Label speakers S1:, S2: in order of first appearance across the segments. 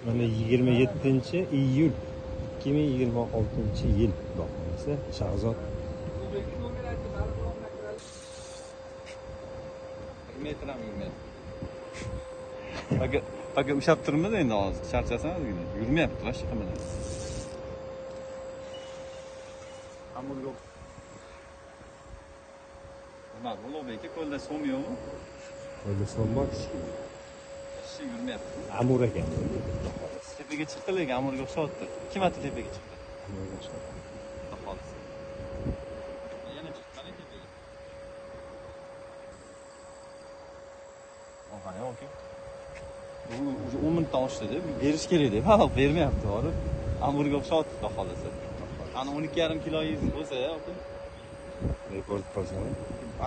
S1: Mana 27-iyul 2026-yil bahonasi Shahzod.
S2: Paka ushab turibmiz endi hozir. Charchasan ozgina. Yurmayapti boshqa qilmadan. Amur yo'q. Nima bo'ldi aka, qo'lda so'm yo'qmi?
S1: Qo'lda so'm bor.
S2: Kishi yurmayapti.
S1: Amur ekan.
S2: Tepaga chiqdi, lekin Amurga o'xshatdi. 2 marta tepaga chiqdi.
S1: Amurga o'xshatdi.
S2: Xolos. Yana chiqqan tepaga. Oha, aka. Bu 10 minutdan oshdi-da, berish kerak deb. Ha, bermayapti, borib. Amurga o'xshatdi, xolos. Ana 12,5 kiloyingiz bo'lsa-ya, aka.
S1: Rekord qilsam.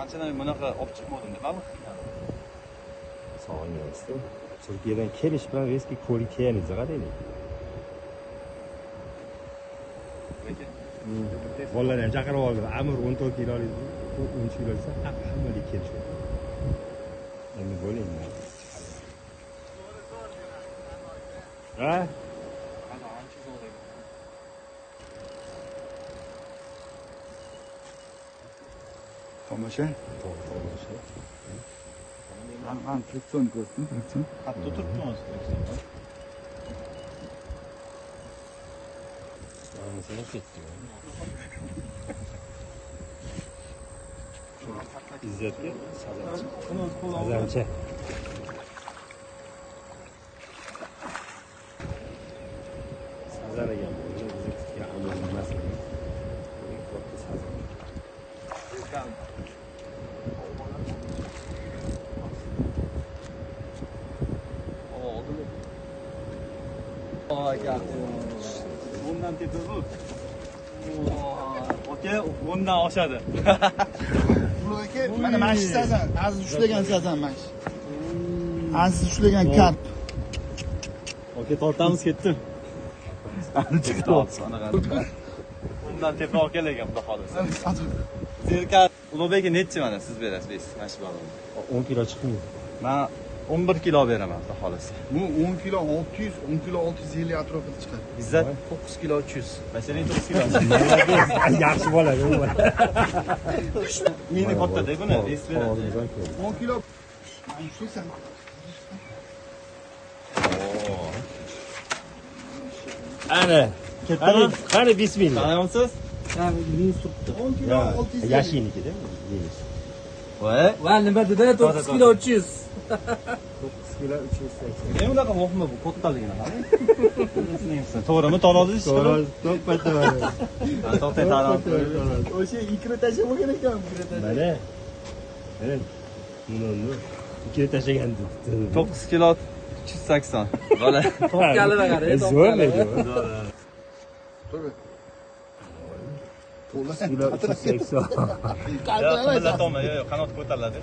S2: Anchadan bunaqa olib chiqmadim deb, baliq.
S1: Sog'ingansiz. Turkiyadan kelish bilan eski ko'rikayingizni qaraylik. Bolalar ham chaqirib oldi. Amir 14 kilolik, 13 kilo desa, hammalik kelishdi. Endi bo'lingmi? Ha?
S3: Tomosha.
S1: Tomosha.
S3: Ben friksiyon ko'rsam, friksiyon.
S2: Hatto turibmi hozir?
S1: Anasini ketdi. İzzetga sazancha. Sazan ekan. Bizga amal emas. Sazan.
S2: Bundan tepa bu. Aka, bundan oshadi.
S3: Bu aka, mana mash sazan, aziz ushlagan sazan mash. Aziz ushlagan karp.
S2: Aka, tortamiz ketdim. Bundan tepa aka lekin xudo xolisa. Zerka Ulug'bek nechi mana siz berasiz, mash balonni.
S1: 10 kilo chiqmaydi.
S2: Men 11 kilo beraman xudo xolisa.
S3: Bu 10 kilo 600, 10 kilo 650 atrofida chiqadi.
S2: İzzat 9 kilo 300. Masalan 9 kilo.
S1: Yaxshi bo'ladi u.
S2: Meni katta-da buni, es beradi.
S3: 10 kilo. Mana shu sen.
S1: Ana, qani bismillah.
S2: Taniyapsiz?
S3: 10 kilo 650.
S1: Yashinikida yeymiz.
S2: Va
S4: nima dedi? 9 kilo 300.
S1: 9 kilo 380.
S2: Men unaqa muhimi bu kattaligini qarang. To'g'rimi? Tarozi
S1: To'g'ri, to'ppa bor.
S2: To'xtay tarozi.
S3: O'sha ikra tashlamagan ekan, ikra tashlagan.
S1: Mana. Mana. Buni ikki tashlagan debdi.
S2: 9 kilo 380. Bola.
S4: Topganini qarang.
S1: Zo'r lekin.
S3: To'g'ri.
S1: Kilo 380.
S2: Yo'q, qanot ko'tariladi.